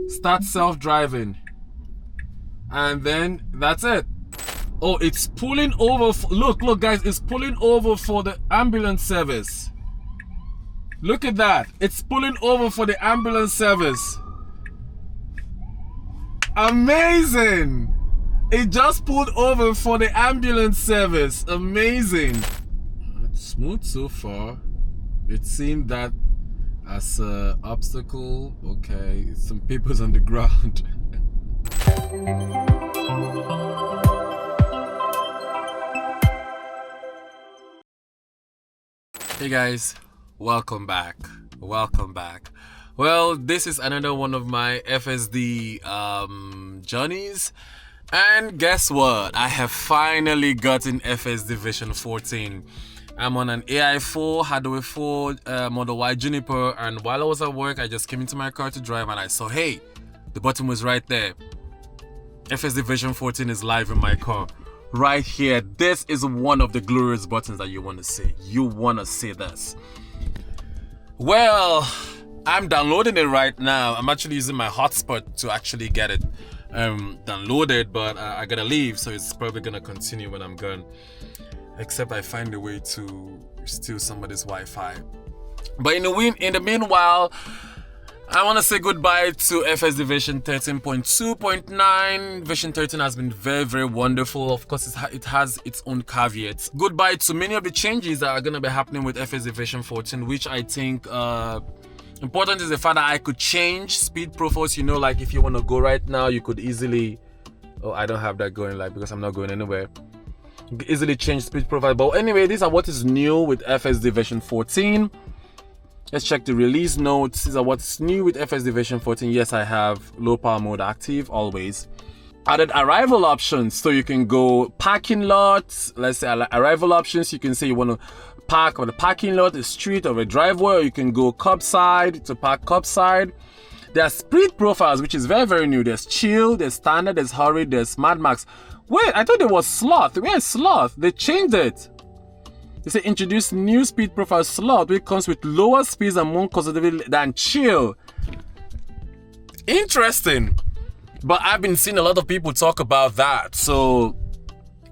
Start self-driving. And then that's it. Oh, it's pulling over. Look, guys, it's pulling over for the ambulance service. Look at that. It's pulling over for the ambulance service. Amazing. It just pulled over for the ambulance service. Amazing. It's smooth so far. It seemed that as an obstacle. Okay, some people's on the ground. Hey guys, welcome back. Well, this is another one of my FSD journeys, and guess what? I have finally gotten FSD V14. I'm on an AI4 hardware 4 Model Y Juniper, and while I was at work, I just came into my car to drive and I saw, hey, the button was right there. FSD V14 is live in my car. Right here, this is one of the glorious buttons that you want to see. You want to see this. Well, I'm downloading it right now. I'm actually using my hotspot to actually get it downloaded, but I gotta leave, so it's probably gonna continue when I'm gone. Except I find a way to steal somebody's Wi-Fi. But in the meanwhile, I want to say goodbye to FSD V13.2.9. Version 13 has been very, very wonderful. Of course, it has its own caveats. Goodbye to many of the changes that are going to be happening with FSD V14, which I think important is the fact that I could change speed profiles. You know, like if you want to go right now, you could easily... Oh, I don't have that going like because I'm not going anywhere. You can easily change speed profile. But anyway, these are what is new with FSD V14. Let's check the release notes. These are what's new with FSD V14. Yes, I have low power mode active always. Added arrival options, so you can go parking lots. Let's say arrival options. You can say you want to park on the parking lot, a street, or a driveway, or you can go curbside to park curbside. There are speed profiles, which is very, very new. There's chill, there's standard, there's hurry, there's Mad Max. Wait, I thought there was sloth. Where's sloth? They changed it. They say introduce new speed profile sloth, which comes with lower speeds and more conservative than chill. Interesting. But I've been seeing a lot of people talk about that. So,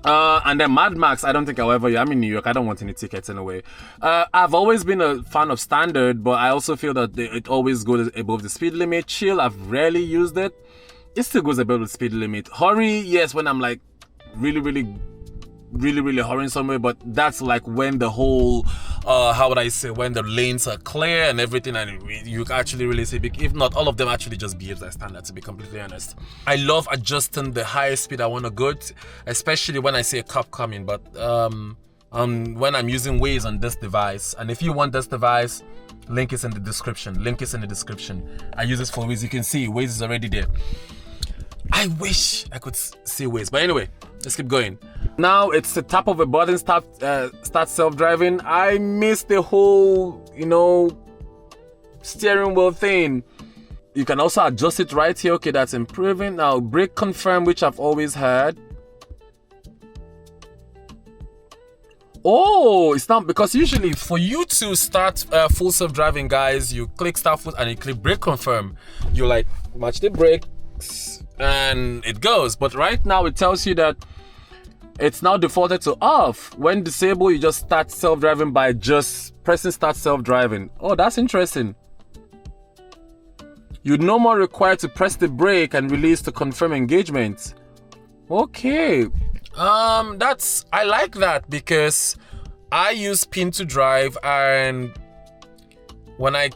and then Mad Max, I don't think I'll ever, I'm in New York, I don't want any tickets anyway. I've always been a fan of standard, but I also feel that it always goes above the speed limit. Chill, I've rarely used it. It still goes above the speed limit. Hurry, yes, when I'm like really hurrying somewhere, but that's like when the whole how would I say, when the lanes are clear and everything, and you actually really say, if not, all of them actually just behave as standard, to be completely honest. I love adjusting the highest speed I want to go to, especially when I see a cop coming, but when I'm using Waze on this device. And if you want this device, link is in the description. I use this for Waze. You can see Waze is already there. I wish I could see Waze, but anyway, let's keep going. Now it's the tap of a button, start self-driving. I missed the whole, steering wheel thing. You can also adjust it right here. Okay, that's improving. Now brake confirm, which I've always had. Oh, it's not, because usually for you to start full self-driving, guys, you click start full and you click brake confirm. You like match the brakes and it goes. But right now it tells you that it's now defaulted to off. When disabled, you just start self-driving by just pressing start self-driving. Oh, that's interesting. You're no more required to press the brake and release to confirm engagement. Okay. I like that, because I use pin to drive, and when I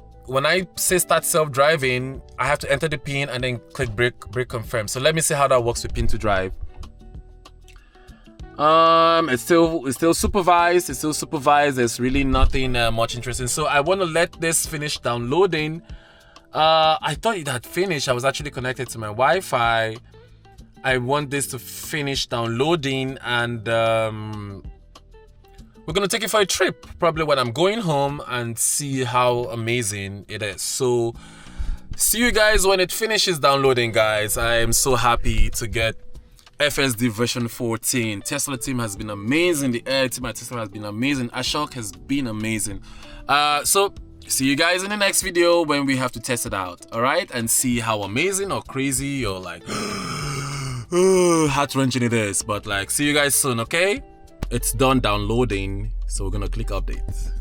say start self-driving, I have to enter the pin and then click brake confirm. So let me see how that works with pin to drive. It's still supervised. There's really nothing much interesting. So I want to let this finish downloading. I thought it had finished. I was actually connected to my Wi-Fi. I want this to finish downloading, and we're gonna take it for a trip, probably when I'm going home, and see how amazing it is. So see you guys when it finishes downloading, guys. I am so happy to get FSD V14. Tesla team has been amazing. The air team at Tesla has been amazing. Ashok has been amazing. So see you guys in the next video when we have to test it out, all right, and see how amazing or crazy or like heart-wrenching it is. But like, see you guys soon. Okay, it's done downloading, so we're gonna click update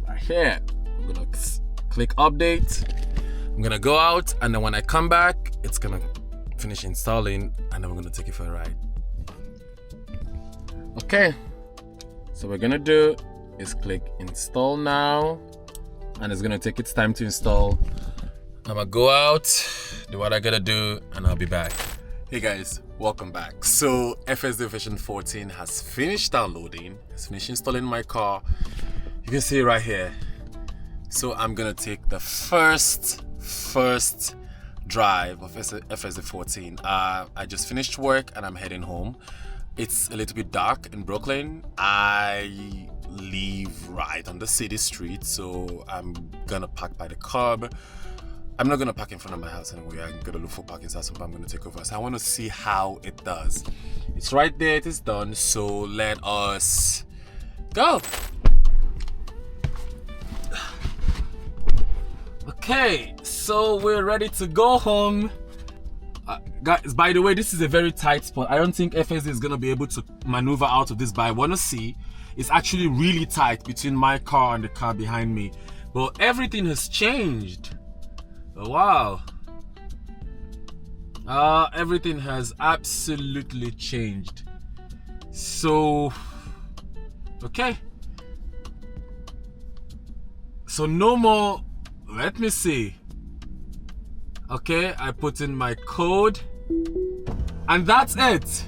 right here. I'm gonna click update. I'm gonna go out, and then when I come back, it's gonna finish installing, and then we're gonna take it for a ride. Okay, so we're gonna do is click install now, and it's gonna take its time to install. I'm gonna go out, do what I gotta do, and I'll be back. Hey guys, welcome back. So FSD V14 has finished downloading, it's finished installing my car. You can see it right here. So I'm gonna take the first drive of FSD 14. I just finished work and I'm heading home. It's a little bit dark in Brooklyn. I live right on the city street, so I'm gonna park by the curb. I'm not gonna park in front of my house anyway. I'm gonna look for parking spots, so I'm gonna take over. So I want to see how it does. It's right there, it is done. So let us go. Okay, so we're ready to go home. Guys, by the way, this is a very tight spot. I don't think FSD is gonna be able to maneuver out of this, but I want to see. It's actually really tight between my car and the car behind me. But everything has changed. Oh, wow. Everything has absolutely changed. So, okay. So no more, let me see. Okay, I put in my code, and that's it.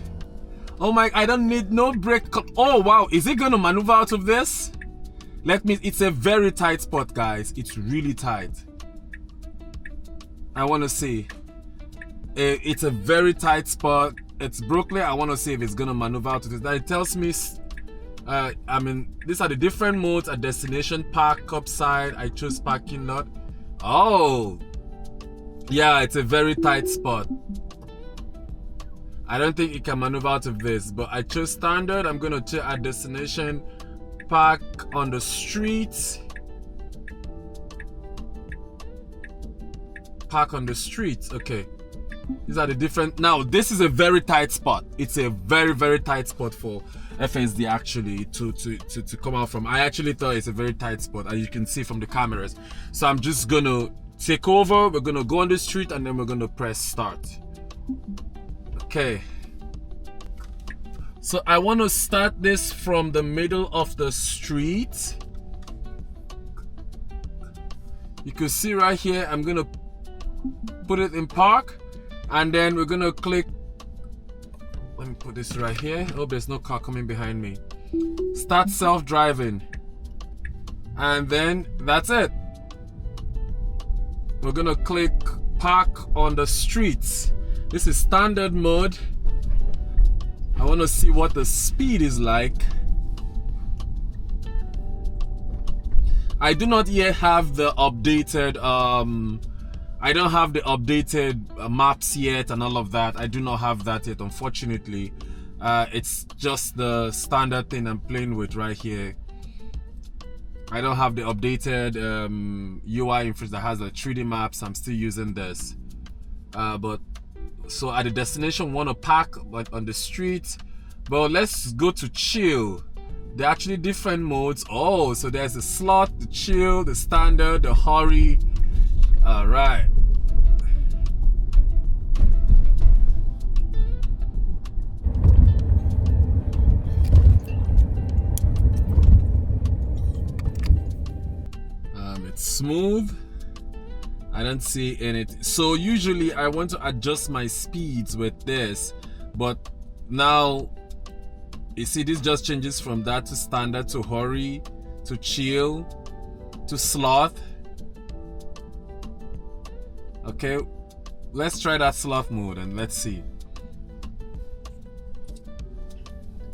Oh my, I don't need no brake. Oh wow, is it gonna maneuver out of this? It's a very tight spot, guys. It's really tight. I want to see. It's a very tight spot. It's Brooklyn. I want to see if it's gonna maneuver out of this. Now it tells me, I mean, these are the different modes. A destination, park, upside. I chose parking lot. Oh. Yeah, it's a very tight spot. I don't think it can maneuver out of this, but I chose standard. I'm gonna check a destination, park on the street. Park on the street. Okay, these are the different. Now this is a very tight spot. It's a very tight spot for FSD actually to come out from. I actually thought it's a very tight spot, as you can see from the cameras. So I'm just gonna take over. We're gonna go on the street, and then we're gonna press start. Okay, so I want to start this from the middle of the street. You can see right here, I'm gonna put it in park, and then we're gonna click. Let me put this right here. Oh, there's no car coming behind me. Start self-driving, and then that's it. We're gonna click park on the streets. This is standard mode. I want to see what the speed is like. I do not yet have the updated I don't have the updated maps yet and all of that. I do not have that yet, unfortunately. It's just the standard thing I'm playing with right here. I don't have the updated UI interface that has the 3D maps. I'm still using this. But so at the destination, want to park but on the street. But let's go to chill. They're actually different modes. Oh, so there's the sloth, the chill, the standard, the hurry. All right. It's smooth. I don't see anything. So usually I want to adjust my speeds with this, but now you see this just changes from that to standard to hurry to chill to sloth. Okay, let's try that sloth mode and let's see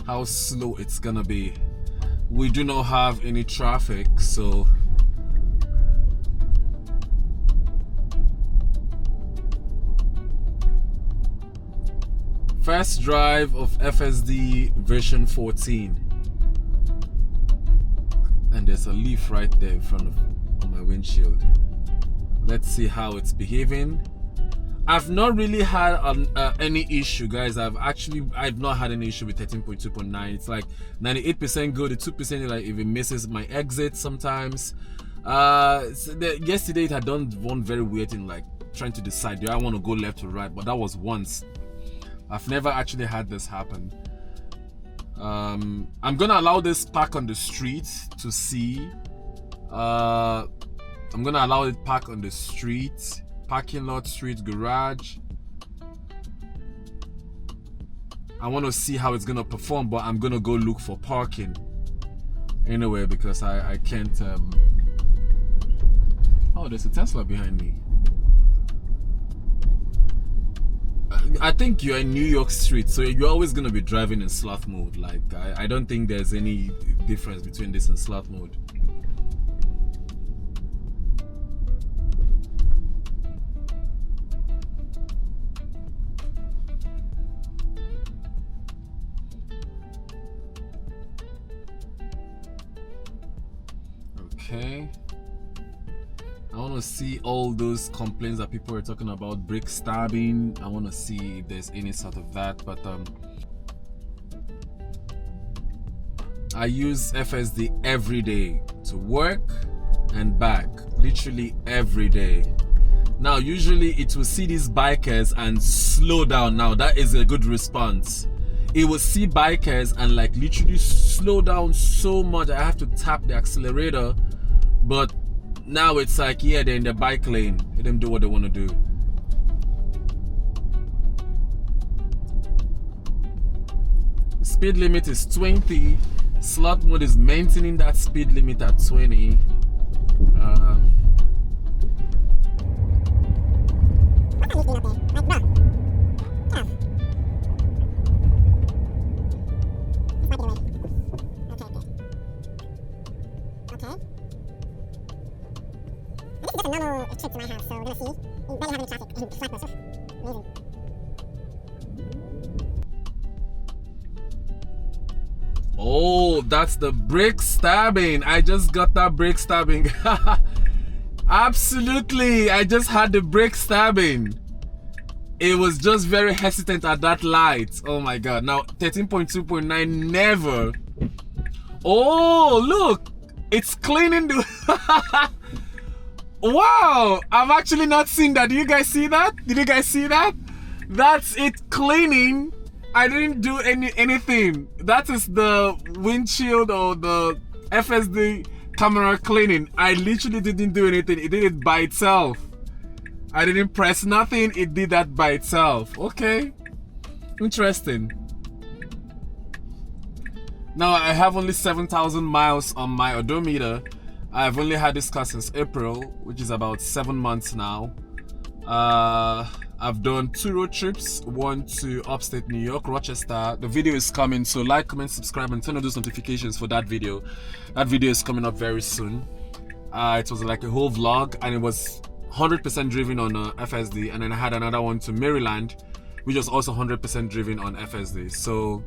how slow it's gonna be. We do not have any traffic, so first drive of FSD version 14, and there's a leaf right there in front of my windshield. Let's see how it's behaving. I've not really had any issue, guys. I've not had any issue with 13.2.9. It's like 98% good. The 2% like if it misses my exit sometimes. Yesterday it had done one very weird thing, like trying to decide, do I want to go left or right? But that was once. I've never actually had this happen. I'm gonna allow this park on the street to see. I'm gonna allow it park on the street, parking lot, street, garage. I want to see how it's gonna perform, but I'm gonna go look for parking anyway because I can't. Oh, there's a Tesla behind me. I think you're in New York Street, so you're always gonna be driving in sloth mode. Like I don't think there's any difference between this and sloth mode. Okay. I want to see all those complaints that people are talking about, brake stabbing. I want to see if there's any sort of that, but I use FSD every day to work and back, literally every day. Now usually it will see these bikers and slow down. Now that is a good response. It will see bikers and like literally slow down so much I have to tap the accelerator, but now it's like, yeah, they're in the bike lane. Let them do what they want to do. The speed limit is 20. Sloth mode is maintaining that speed limit at 20. This is a normal trip to my house, so we're gonna see. We barely have any traffic in Flatbush. Amazing. Oh, that's the brake stabbing. I just got that brake stabbing. Absolutely, I just had the brake stabbing. It was just very hesitant at that light. Oh my god. Now 13.2.9 never. Oh, look, it's cleaning the wow, I've actually not seen that. Did you guys see that? Did you guys see that? That's it cleaning. I didn't do anything. That is the windshield or the FSD camera cleaning. I literally didn't do anything. It did it by itself. I didn't press nothing. It did that by itself. Okay, interesting. Now I have only 7,000 miles on my odometer. I've only had this car since April, which is about 7 months now. I've done 2 road trips, one to upstate New York, Rochester. The video is coming, so like, comment, subscribe, and turn on those notifications for that video. That video is coming up very soon. It was like a whole vlog, and it was 100% driven on FSD, and then I had another one to Maryland, which was also 100% driven on FSD. So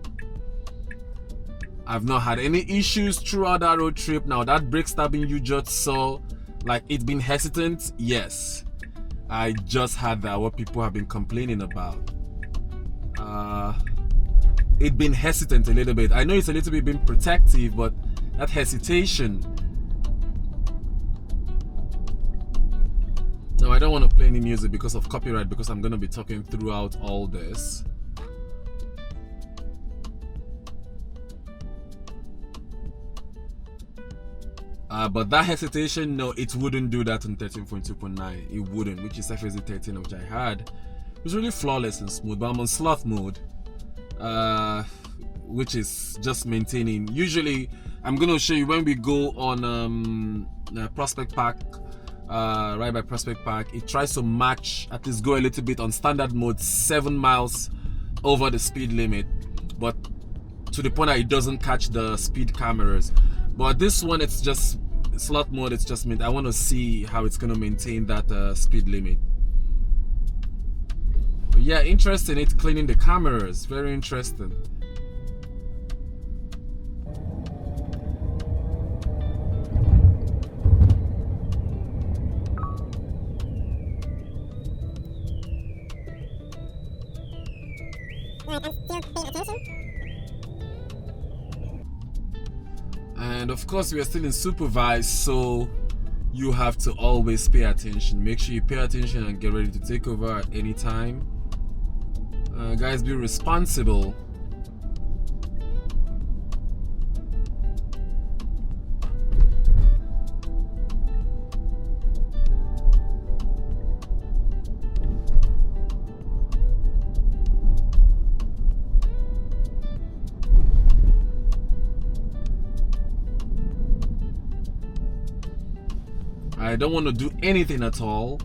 I've not had any issues throughout that road trip. Now that brake stabbing you just saw, like it been hesitant, yes, I just had that, what people have been complaining about. It been hesitant a little bit. I know it's a little bit been protective, but that hesitation. Now I don't want to play any music because of copyright, because I'm going to be talking throughout all this. But that hesitation, no, it wouldn't do that on 13.2.9. It wouldn't, which is FSD 13, which I had. It was really flawless and smooth, but I'm on sloth mode, which is just maintaining. Usually, I'm going to show you when we go on Prospect Park, right by Prospect Park, it tries to match, at least go a little bit on standard mode, 7 miles over the speed limit, but to the point that it doesn't catch the speed cameras. But this one, it's just sloth mode. It's just I want to see how it's going to maintain that speed limit. But yeah, interesting. It's cleaning the cameras. Very interesting. Alright, I'm still paying attention. And of course, we are still in supervised, so you have to always pay attention. Make sure you pay attention and get ready to take over at any time. Guys, be responsible. I don't want to do anything at all.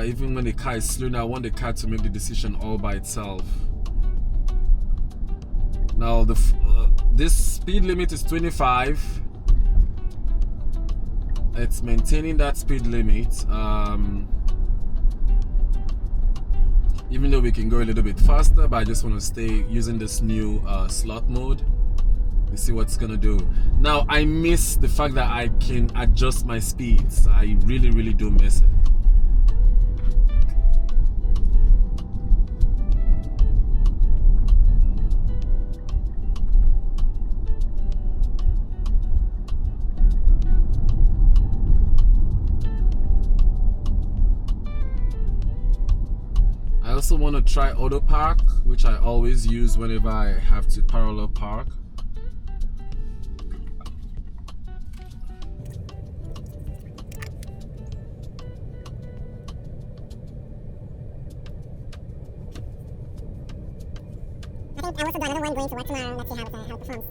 Even when the car is slowing, I want the car to make the decision all by itself. Now, this speed limit is 25. It's maintaining that speed limit. Even though we can go a little bit faster, but I just want to stay using this new sloth mode. Let's see what's gonna do. Now, I miss the fact that I can adjust my speeds. I really do miss it. I also want to try auto park, which I always use whenever I have to parallel park. I think I also got another one going to work tomorrow. Let's see how it performs.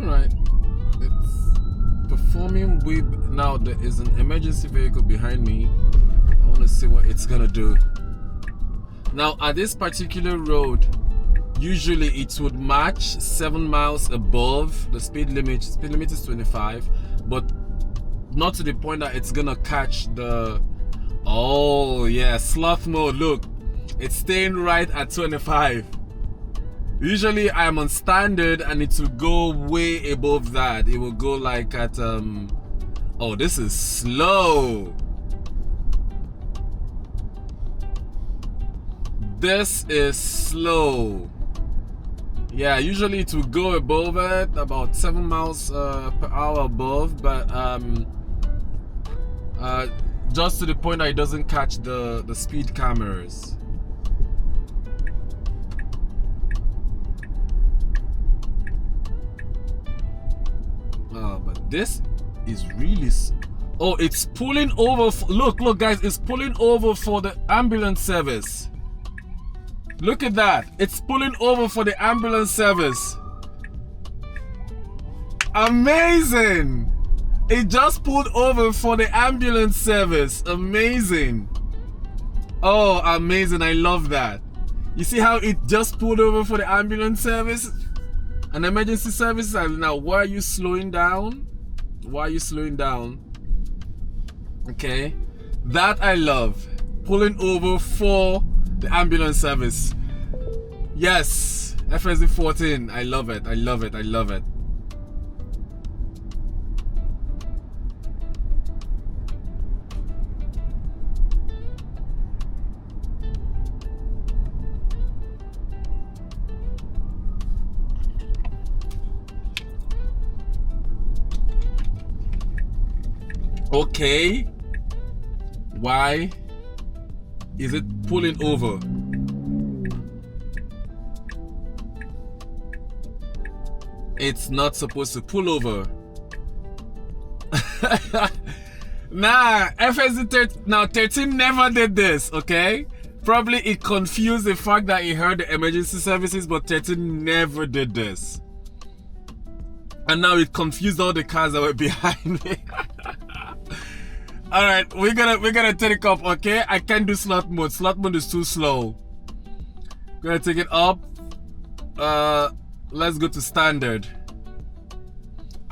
Alright. It's performing with. Now there is an emergency vehicle behind me. I want to see what it's gonna do. Now at this particular road, usually it would match 7 miles above the speed limit. Speed limit is 25, but not to the point that it's gonna catch the. Oh yeah, sloth mode. Look, it's staying right at 25. Usually I'm on standard and it will go way above that. It will go like at oh, this is slow. This is slow. Yeah, usually it will go above it, about 7 miles per hour above, but just to the point that it doesn't catch the speed cameras. But this is really. Oh, it's pulling over. Look, guys, it's pulling over for the ambulance service. Look at that. It's pulling over for the ambulance service. Amazing. It just pulled over for the ambulance service. Amazing. Oh, amazing. I love that. You see how it just pulled over for the ambulance service? An emergency service. Now, why are you slowing down? Why are you slowing down? Okay. That I love. Pulling over for the ambulance service. Yes. FSD 14. I love it. I love it. I love it. Okay, why is it pulling over? It's not supposed to pull over. Nah, FSD 13 never did this, okay? Probably it confused the fact that it heard the emergency services, but 13 never did this. And now it confused all the cars that were behind me. All right, we're gonna take it up, okay? I can't do sloth mode. Sloth mode is too slow. Gonna take it up. Let's go to standard.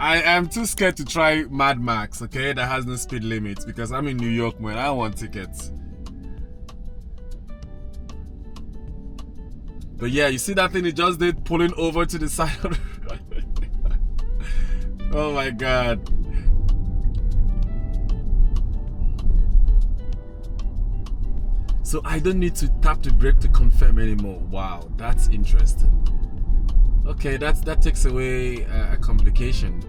I am too scared to try Mad Max, okay, that has no speed limit, because I'm in New York, man. I don't want tickets. But yeah, you see that thing it just did, pulling over to the side of the road. Oh my god. So I don't need to tap the brake to confirm anymore. Wow, that's interesting. Okay, that takes away a complication.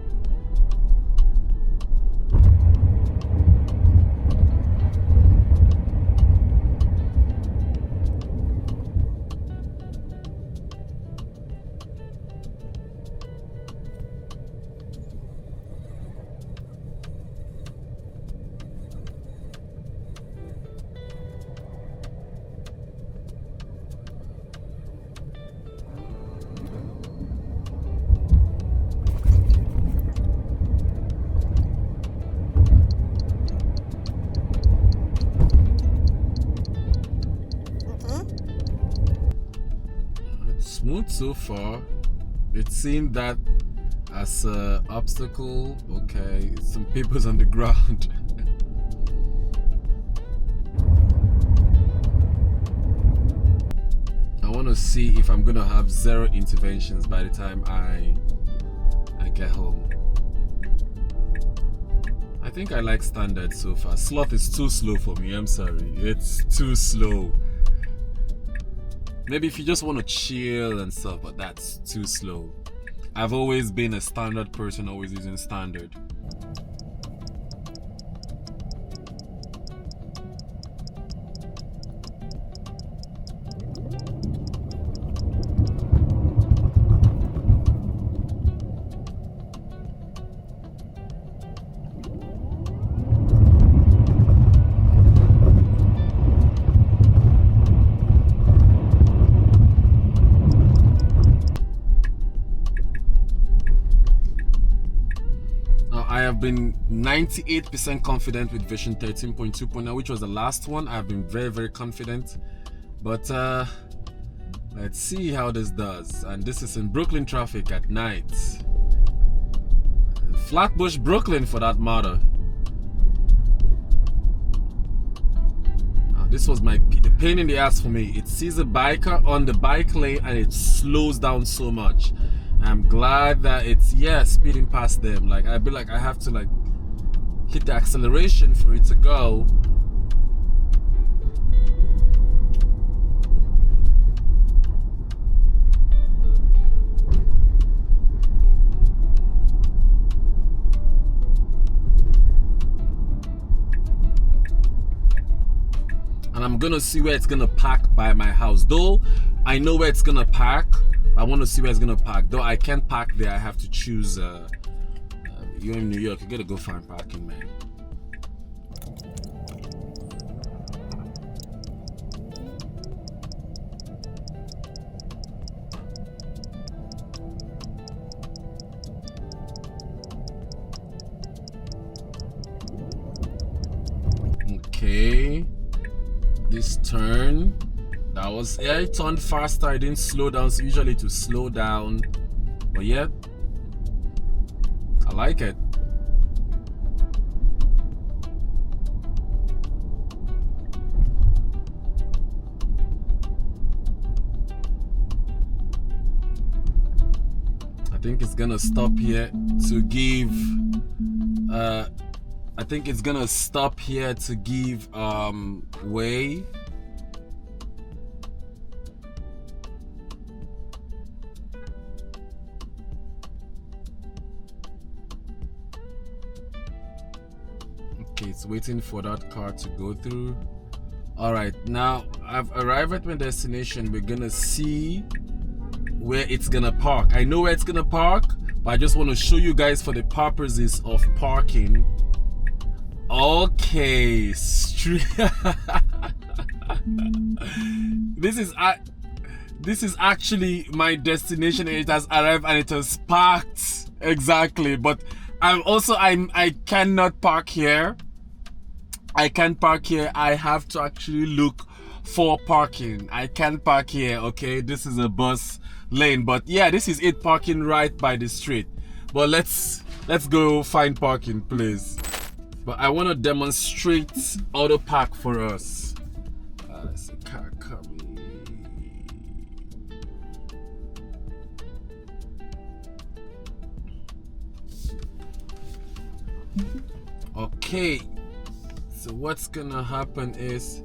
Smooth so far. It seemed that as an obstacle. Okay, some people's on the ground. I want to see if I'm gonna have 0 interventions by the time I get home. I think I like standard so far. Sloth is too slow for me. I'm sorry, it's too slow. Maybe if you just want to chill and stuff, but that's too slow. I've always been a standard person, always using standard. I have been 98% confident with version 13.2.9, which was the last one. I've been very confident, but let's see how this does. And this is in Brooklyn traffic at night, Flatbush, Brooklyn for that matter. This was the pain in the ass for me. It sees a biker on the bike lane and it slows down so much. I'm glad that it's speeding past them. Like I feel like I have to hit the acceleration for it to go. And I'm gonna see where it's gonna park by my house. Though I know where it's gonna park, I want to see where it's gonna park. Though I can't park there, I have to choose. You're in New York, you gotta go find parking, man. Okay, this turn. That was, it turned faster. I didn't slow down. So usually to slow down, but yeah, I like it. I think it's gonna stop here to give. I think it's gonna stop here to give way. It's waiting for that car to go through. All right, now I've arrived at my destination. We're gonna see where it's gonna park. I know where it's gonna park, but I just want to show you guys for the purposes of parking. Okay, straight. This is actually my destination. It has arrived and it has parked exactly. But I cannot park here. I can't park here. I have to actually look for parking. I can't park here. Okay, this is a bus lane, but yeah, this is it, parking right by the street. But let's go find parking, please. But I want to demonstrate auto park for us. There's a car coming. Okay, so what's gonna happen is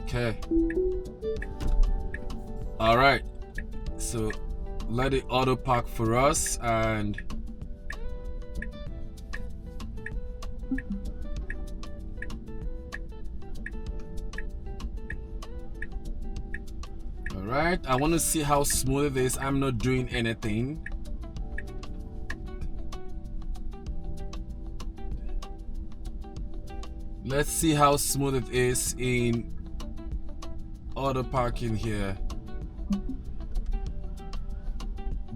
okay. All right, so let it auto park for us, and all right, I want to see how smooth it is. I'm not doing anything. Let's see how smooth it is in auto parking here.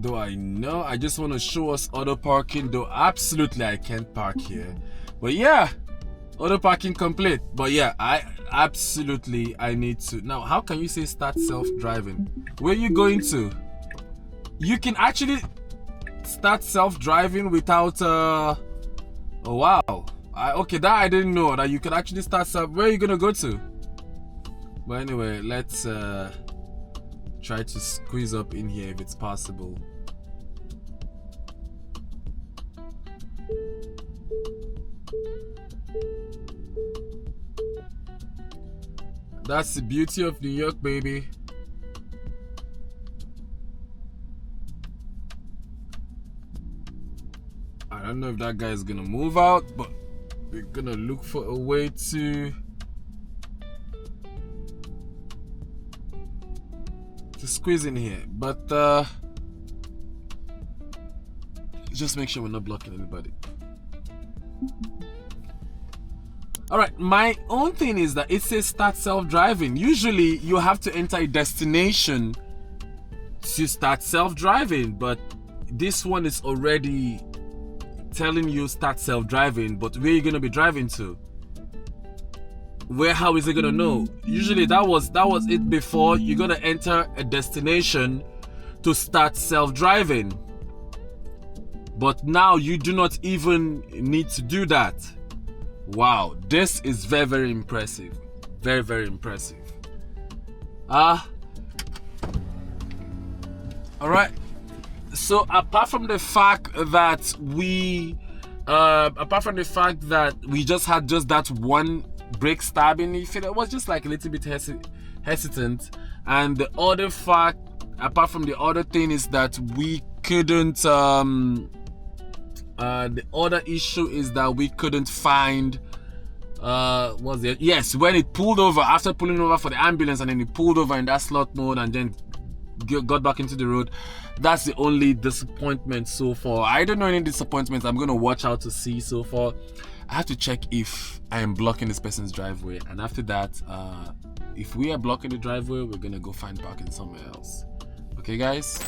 Though I know, I just want to show us auto parking, though absolutely I can't park here. But yeah, auto parking complete. But yeah, I need to. Now, how can you say start self-driving? Where are you going to? You can actually start self-driving without oh wow. Okay, that I didn't know, that you can actually start self. Where are you gonna go to? But anyway, let's try to squeeze up in here if it's possible. That's the beauty of New York, baby. I don't know if that guy is gonna move out, but we're gonna look for a way to squeeze in here. But just make sure we're not blocking anybody. All right, my own thing is that it says start self-driving. Usually you have to enter a destination to start self-driving, but this one is already telling you start self-driving. But where are you gonna be driving to? How is it gonna know? Usually that was it before. You're gonna enter a destination to start self-driving, but now you do not even need to do that. Wow, this is very, very impressive. Very, very impressive. All right, so apart from the fact that we just had that one brake stabbing, it was just like a little bit hesitant. And the other fact, apart from the other thing, is that we couldn't the other issue is that we couldn't find was it? Yes, when it pulled over, after pulling over for the ambulance, and then it pulled over in that sloth mode and then got back into the road. That's the only disappointment so far. I don't know any disappointments. I'm gonna watch out to see so far. I have to check if I am blocking this person's driveway, and after that, if we are blocking the driveway, we're gonna go find parking somewhere else. Okay, guys?